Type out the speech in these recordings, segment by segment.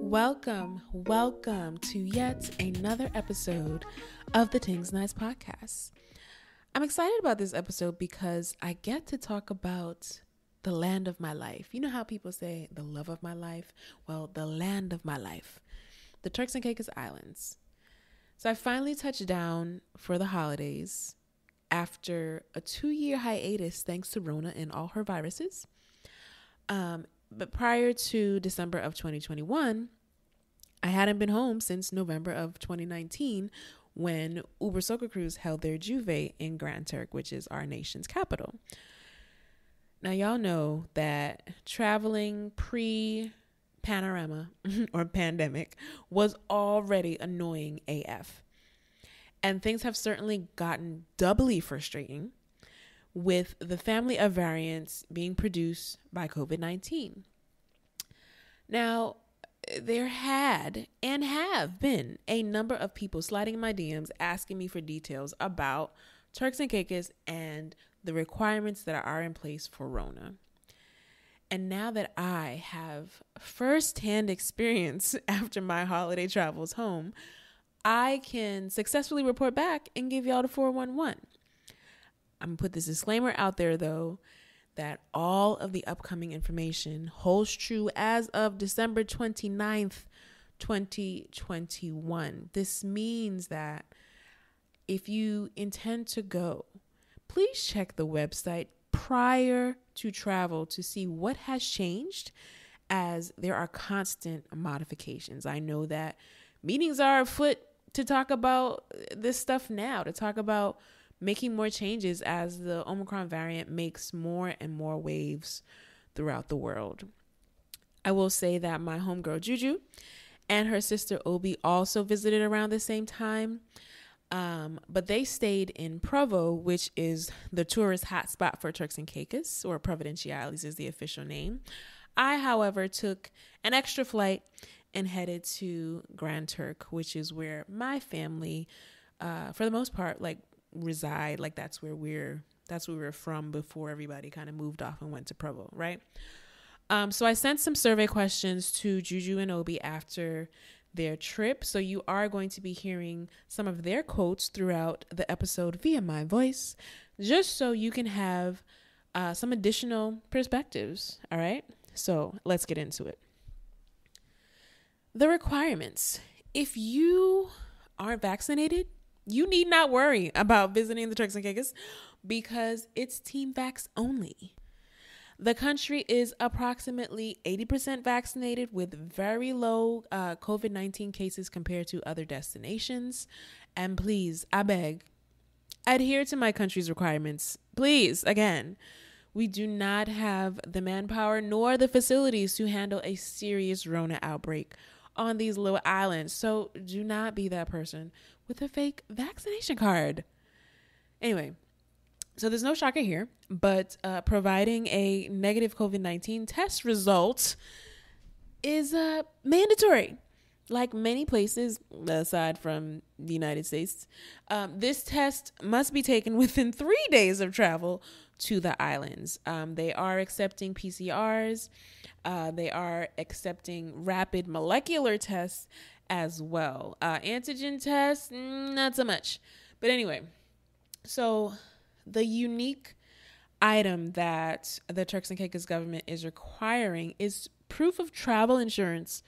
Welcome to yet another episode of the Tingz podcast. I'm excited about this episode because I get to talk about the land of my life. You know how people say the love of my life? Well, the land of my life, the Turks and Caicos Islands. So I finally touched down for the holidays after a 2-year hiatus thanks to Rona and all her viruses. But prior to December of 2021, I hadn't been home since November of 2019 when Uber Soca Cruise held their Juve in Grand Turk, which is our nation's capital. Now, y'all know that traveling pre-panorama or pandemic was already annoying AF. And things have certainly gotten doubly frustrating with the family of variants being produced by COVID-19. Now, there had and have been a number of people sliding in my DMs asking me for details about Turks and Caicos and the requirements that are in place for Rona. And now that I have firsthand experience after my holiday travels home, I can successfully report back and give y'all the 411. I'm going to put this disclaimer out there, though, that all of the upcoming information holds true as of December 29th, 2021. This means that if you intend to go, please check the website prior to travel to see what has changed, as there are constant modifications. I know that meetings are afoot to talk about this stuff now, to talk about making more changes as the Omicron variant makes more and more waves throughout the world. I will say that my homegirl Juju and her sister Oby also visited around the same time, but they stayed in Provo, which is the tourist hotspot for Turks and Caicos, or Providenciales is the official name. I, however, took an extra flight and headed to Grand Turk, which is where my family, for the most part, reside. That's where we were from before everybody kind of moved off and went to Provo, right? So I sent some survey questions to Juju and Oby after their trip. So you are going to be hearing some of their quotes throughout the episode via my voice, just so you can have some additional perspectives. All right. So let's get into it. The requirements. If you aren't vaccinated, you need not worry about visiting the Turks and Caicos because it's team vax only. The country is approximately 80% vaccinated with very low COVID-19 cases compared to other destinations. And please, I beg, adhere to my country's requirements. Please, again, we do not have the manpower nor the facilities to handle a serious Rona outbreak on these little islands. So do not be that person with a fake vaccination card. Anyway, so there's no shocker here, but providing a negative COVID-19 test result is mandatory. Like many places, aside from the United States, this test must be taken within 3 days of travel to the islands. They are accepting PCRs. They are accepting rapid molecular tests as well. Antigen tests, not so much. But anyway, so the unique item that the Turks and Caicos government is requiring is proof of travel insurance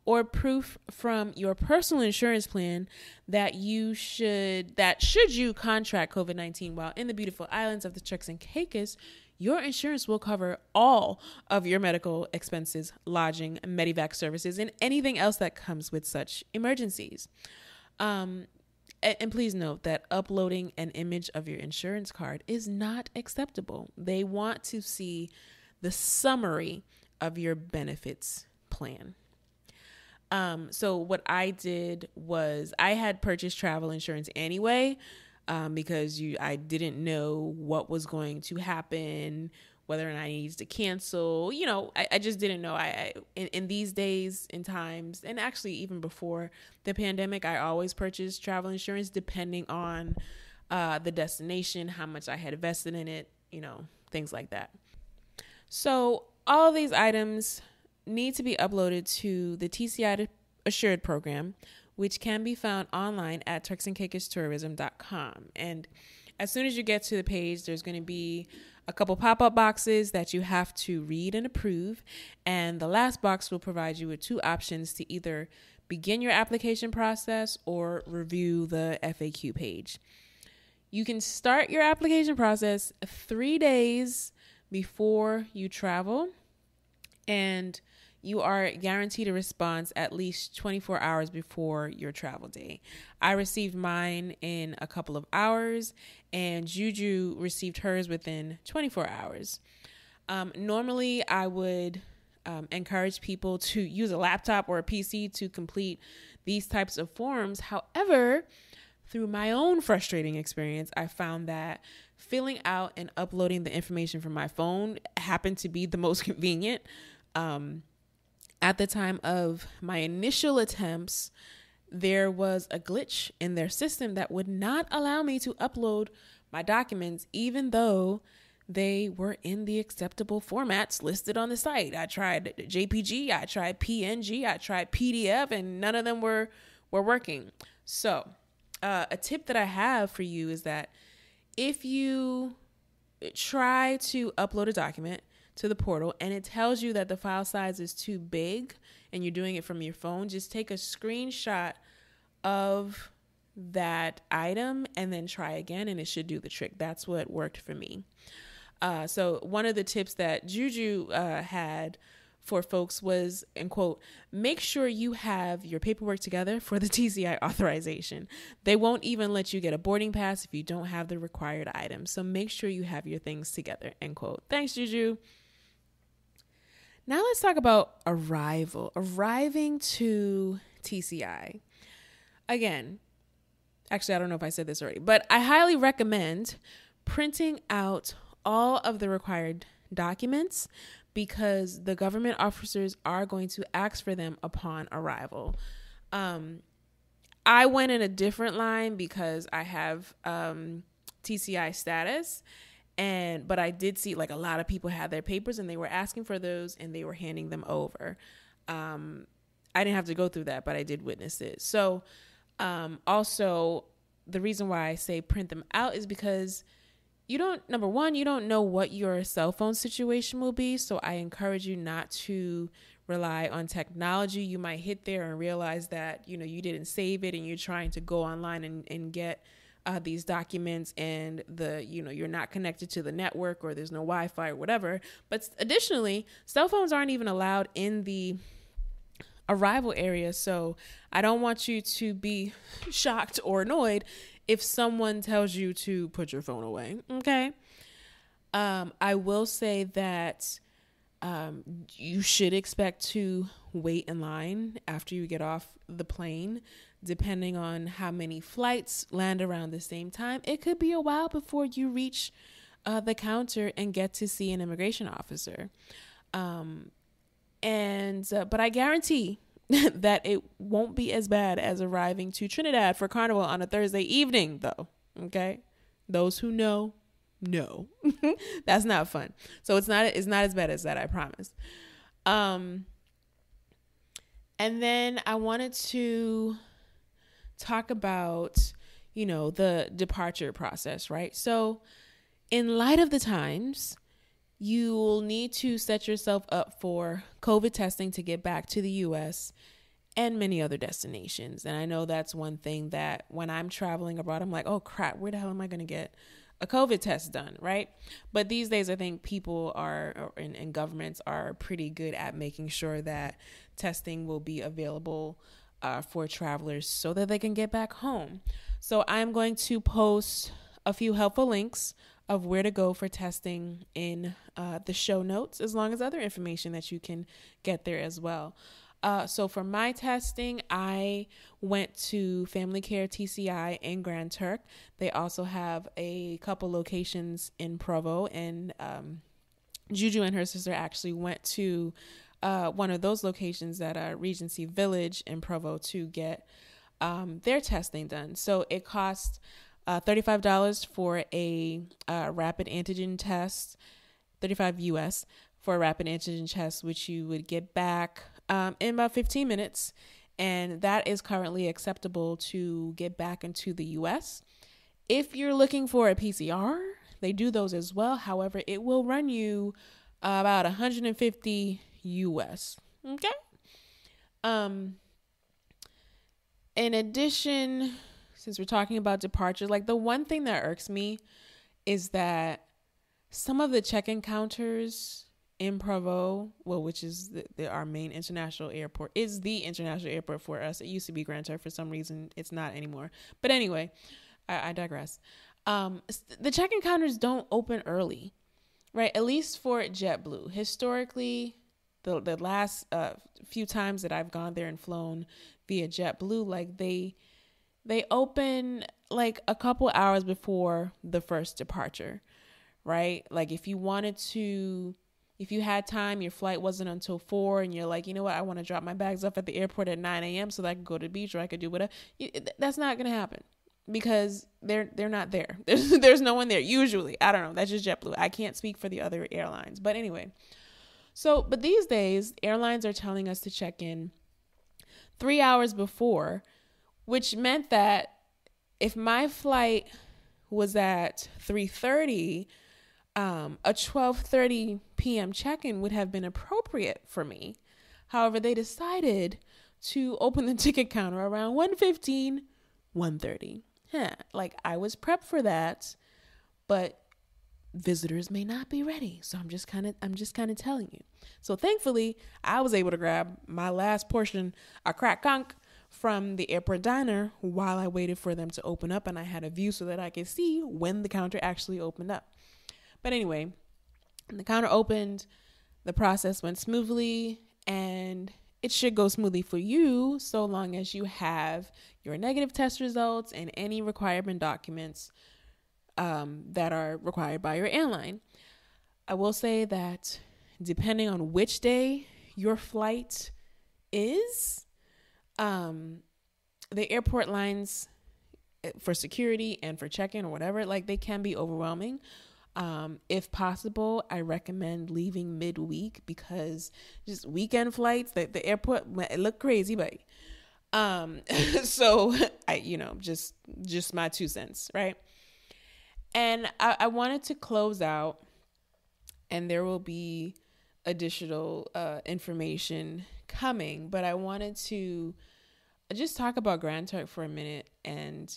or proof from your personal insurance plan that should you contract COVID-19 while in the beautiful islands of the Turks and Caicos, your insurance will cover all of your medical expenses, lodging, Medivac services, and anything else that comes with such emergencies. And please note that uploading an image of your insurance card is not acceptable. They want to see the summary of your benefits plan. So what I did was I had purchased travel insurance anyway, because I didn't know what was going to happen, whether or not I needed to cancel. I just didn't know. In these days and times, and actually even before the pandemic, I always purchased travel insurance depending on the destination, how much I had invested in it, things like that. So all of these items need to be uploaded to the TCI Assured program, which can be found online at turksandcaicostourism.com. And as soon as you get to the page, there's going to be a couple pop-up boxes that you have to read and approve. And the last box will provide you with 2 options to either begin your application process or review the FAQ page. You can start your application process 3 days before you travel, and you are guaranteed a response at least 24 hours before your travel day. I received mine in a couple of hours, and Juju received hers within 24 hours. Normally, I would encourage people to use a laptop or a PC to complete these types of forms. However, through my own frustrating experience, I found that filling out and uploading the information from my phone happened to be the most convenient. At the time of my initial attempts, there was a glitch in their system that would not allow me to upload my documents, even though they were in the acceptable formats listed on the site. I tried JPG, I tried PNG, I tried PDF, and none of them were working. So a tip that I have for you is that if you try to upload a document to the portal and it tells you that the file size is too big and you're doing it from your phone, just take a screenshot of that item and then try again, and it should do the trick. That's what worked for me. So one of the tips that Juju had for folks was, and quote, make sure you have your paperwork together for the TCI authorization. They won't even let you get a boarding pass if you don't have the required items. So make sure you have your things together, end quote. Thanks, Juju. Now let's talk about arriving to TCI. Again, actually, I don't know if I said this already, but I highly recommend printing out all of the required documents because the government officers are going to ask for them upon arrival. I went in a different line because I have TCI status, but I did see like a lot of people had their papers and they were asking for those and they were handing them over. I didn't have to go through that, but I did witness it. So also the reason why I say print them out is because number one, you don't know what your cell phone situation will be. So I encourage you not to rely on technology. You might hit there and realize that, you didn't save it and you're trying to go online and get these documents and you're not connected to the network or there's no Wi-Fi or whatever. But additionally, cell phones aren't even allowed in the arrival area. So I don't want you to be shocked or annoyed if someone tells you to put your phone away. Okay. I will say that you should expect to wait in line after you get off the plane, depending on how many flights land around the same time. It could be a while before you reach the counter and get to see an immigration officer. But I guarantee that it won't be as bad as arriving to Trinidad for Carnival on a Thursday evening, though. Okay. Those who know. That's not fun. So it's not as bad as that, I promise. And then I wanted to talk about, the departure process, right? So in light of the times, you will need to set yourself up for COVID testing to get back to the U.S. and many other destinations. And I know that's one thing that when I'm traveling abroad, I'm like, oh crap, where the hell am I going to get a COVID test done, right? But these days, I think people and governments are pretty good at making sure that testing will be available for travelers so that they can get back home. So I'm going to post a few helpful links of where to go for testing in the show notes, as long as other information that you can get there as well. So for my testing, I went to Family Care TCI in Grand Turk. They also have a couple locations in Provo, and Juju and her sister actually went to one of those locations at Regency Village in Provo to get their testing done. So it cost $35 for a rapid antigen test, $35 US for a rapid antigen test, which you would get back in about 15 minutes. And that is currently acceptable to get back into the US. If you're looking for a PCR, they do those as well. However, it will run you about 150 US. Okay. In addition, since we're talking about departures, like the one thing that irks me is that some of the check-in counters in Provo, well, which is our main international airport, is the international airport for us. It used to be Grand Turk. For some reason, it's not anymore. But anyway, I digress. The check-in counters don't open early, right? At least for JetBlue. Historically, the last few times that I've gone there and flown via JetBlue, like they open like a couple hours before the first departure, right? Like if you had time, your flight wasn't until 4 and you're like, you know what, I want to drop my bags off at the airport at 9 a.m. so that I can go to the beach or I could do whatever. That's not going to happen because they're not there. There's no one there. Usually. I don't know. That's just JetBlue. I can't speak for the other airlines. But anyway. But these days, airlines are telling us to check in 3 hours before, which meant that if my flight was at 3:30, a 12:30 p.m. check-in would have been appropriate for me. However, they decided to open the ticket counter around 1:15, 1:30. Like I was prepped for that, but visitors may not be ready. So I'm just kind of telling you. So thankfully, I was able to grab my last portion, a crack conch, from the airport diner while I waited for them to open up, and I had a view so that I could see when the counter actually opened up. But anyway, the counter opened, the process went smoothly, and it should go smoothly for you so long as you have your negative test results and any requirement documents that are required by your airline. I will say that depending on which day your flight is, the airport lines for security and for check-in or whatever, like they can be overwhelming. If possible, I recommend leaving midweek because just weekend flights, the airport, it look crazy, but so just my 2 cents, right? And I wanted to close out, and there will be additional information coming, but I wanted to just talk about Grand Turk for a minute. And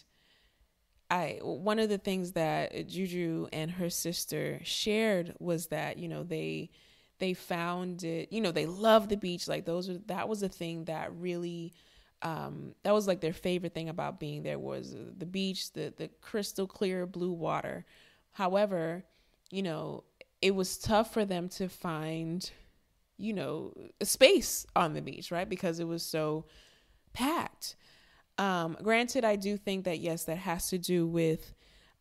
one of the things that Juju and her sister shared was that, they found it, they love the beach. Like that was a thing that really, that was like their favorite thing about being there was the beach, the crystal clear blue water. However, it was tough for them to find, a space on the beach, right? Because it was so packed. Granted, I do think that, yes, that has to do with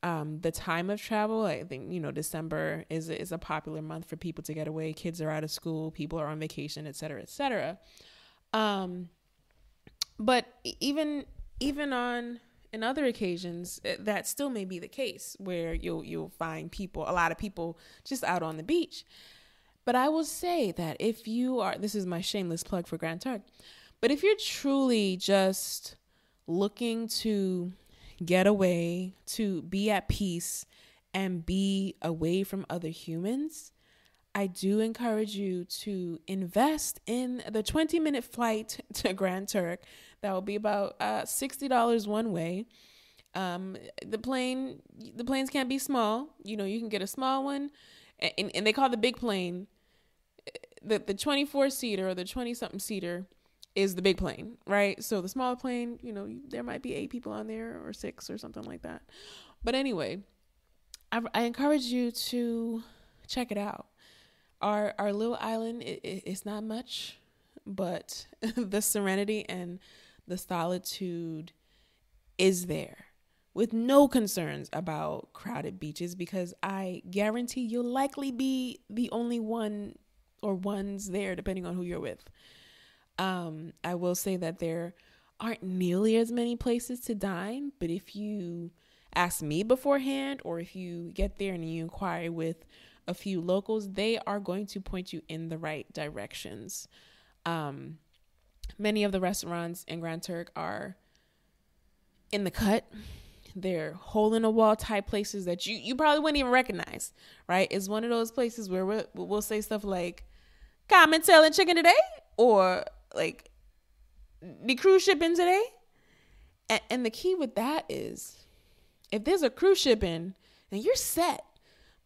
the time of travel. I think, December is a popular month for people to get away. Kids are out of school. People are on vacation, et cetera, et cetera. But even on in other occasions, that still may be the case where you'll find a lot of people just out on the beach. But I will say that if you are, this is my shameless plug for Grand Turk, but if you're truly just looking to get away, to be at peace and be away from other humans, I do encourage you to invest in the 20-minute flight to Grand Turk. That will be about $60 one way. The planes can't be small. You can get a small one, and they call the big plane the 24-seater or the 20-something seater is the big plane, right? So the smaller plane, there might be 8 people on there or 6 or something like that. But anyway, I encourage you to check it out. Our little island is not much, but the serenity and the solitude is there with no concerns about crowded beaches, because I guarantee you'll likely be the only one or ones there, depending on who you're with. I will say that there aren't nearly as many places to dine, but if you ask me beforehand, or if you get there and you inquire with a few locals, they are going to point you in the right directions. Many of the restaurants in Grand Turk are in the cut. They're hole in a wall type places that you probably wouldn't even recognize, right? It's one of those places where we'll say stuff like, "Come selling chicken today," or like, "The cruise shipping today." And the key with that is, if there's a cruise shipping, then you're set,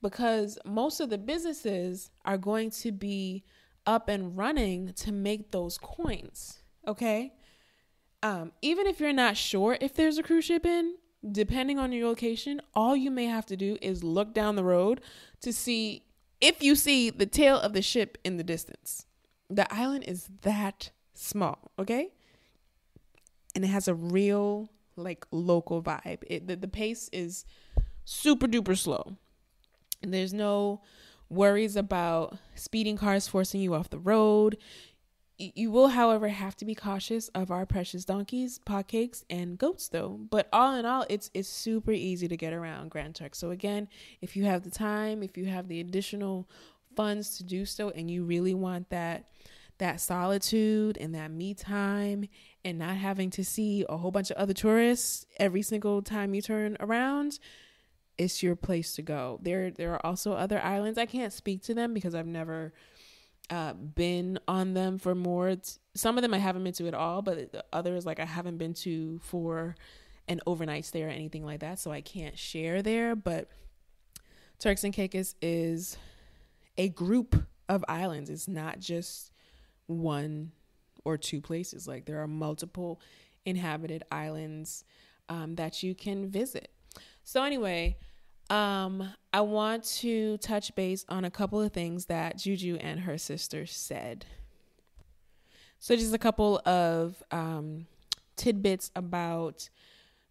because most of the businesses are going to be up and running to make those coins. Okay. Even if you're not sure if there's a cruise ship in, depending on your location, all you may have to do is look down the road to see if you see the tail of the ship in the distance. The island is that small. Okay. And it has a real like local vibe. The pace is super duper slow. And there's no worries about speeding cars forcing you off the road. You will, however, have to be cautious of our precious donkeys, potcakes, and goats, though. But all in all, it's super easy to get around Grand Turk. So again, if you have the time, if you have the additional funds to do so, and you really want that solitude and that me time, and not having to see a whole bunch of other tourists every single time you turn around, it's your place to go. There are also other islands. I can't speak to them because I've never been on them for more. Some of them I haven't been to at all, but the others, like, I haven't been to for an overnight stay or anything like that, so I can't share there. But Turks and Caicos is a group of islands. It's not just one or two places. Like, there are multiple inhabited islands that you can visit. So anyway, I want to touch base on a couple of things that Juju and her sister said. So just a couple of tidbits about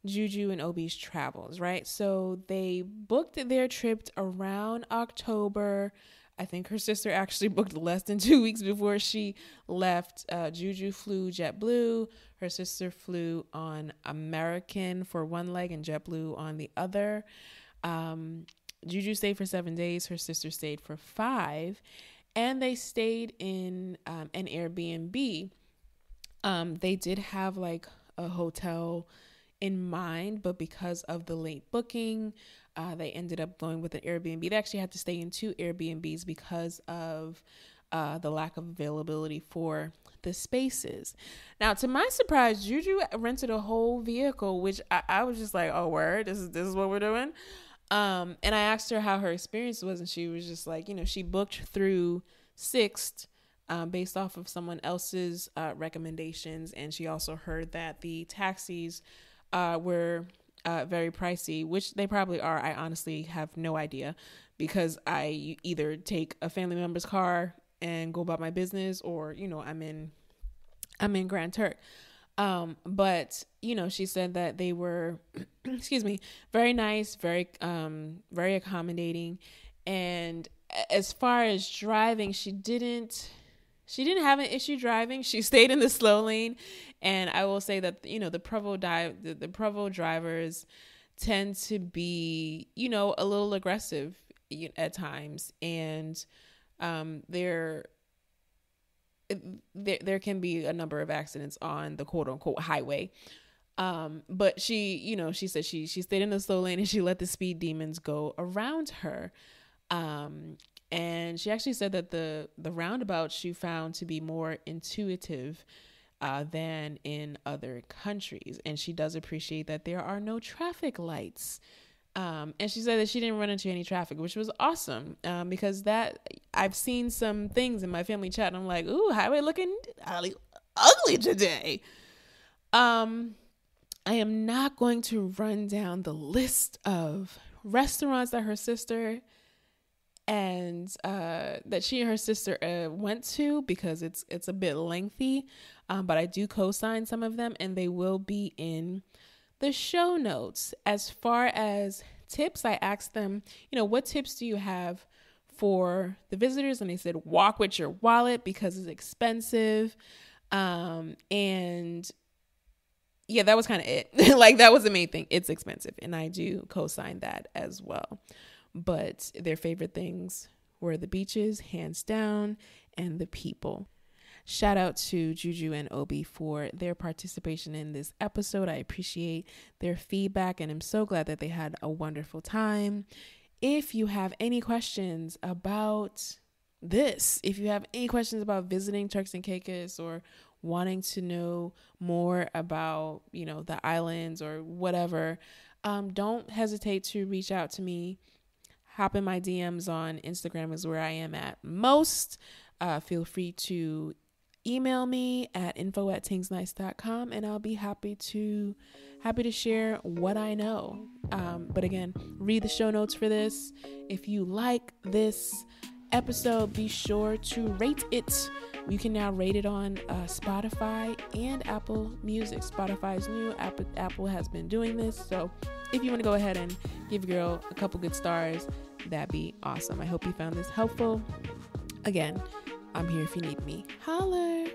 Juju and Oby's travels, right? So they booked their trip around October. I think her sister actually booked less than 2 weeks before she left. Juju flew JetBlue. Her sister flew on American for one leg and JetBlue on the other. Juju stayed for 7 days. Her sister stayed for 5. And they stayed in an Airbnb. They did have like a hotel in mind, but because of the late booking, they ended up going with an Airbnb. They actually had to stay in 2 Airbnbs because of the lack of availability for the spaces. Now, to my surprise, Juju rented a whole vehicle, which I was just like, oh, word, this is what we're doing. And I asked her how her experience was, and she was just like, she booked through Sixt based off of someone else's recommendations, and she also heard that the taxis were very pricey, which they probably are. I honestly have no idea, because I either take a family member's car and go about my business, or I'm in Grand Turk. But she said that they were excuse me, very nice, very accommodating. And as far as driving, she didn't have an issue driving. She stayed in the slow lane. And I will say that, the Provo drivers tend to be, a little aggressive at times. And there can be a number of accidents on the quote unquote highway. But she said she stayed in the slow lane and she let the speed demons go around her. And she actually said that the roundabout she found to be more intuitive than in other countries. And she does appreciate that there are no traffic lights. And she said that she didn't run into any traffic, which was awesome. Because I've seen some things in my family chat and I'm like, ooh, highway looking ugly today. I am not going to run down the list of restaurants that her sister and that she and her sister went to, because it's a bit lengthy, but I do co-sign some of them, and they will be in the show notes. As far as tips, I asked them, what tips do you have for the visitors? And they said, walk with your wallet because it's expensive. And yeah, that was kind of it. Like, that was the main thing. It's expensive. And I do co-sign that as well. But their favorite things were the beaches, hands down, and the people. Shout out to Juju and Oby for their participation in this episode. I appreciate their feedback, and I'm so glad that they had a wonderful time. If you have any questions about this, if you have any questions about visiting Turks and Caicos or wanting to know more about, the islands or whatever, don't hesitate to reach out to me. Hop in my DMs on Instagram is where I am at most. Feel free to email me at info@tingsnice.com, and I'll be happy to share what I know. But again, read the show notes for this. If you like this episode, be sure to rate it. You can now rate it on Spotify and Apple Music. Spotify is new. Apple has been doing this. So if you want to go ahead and give your girl a couple good stars, that'd be awesome. I hope you found this helpful. Again, I'm here if you need me. Holler!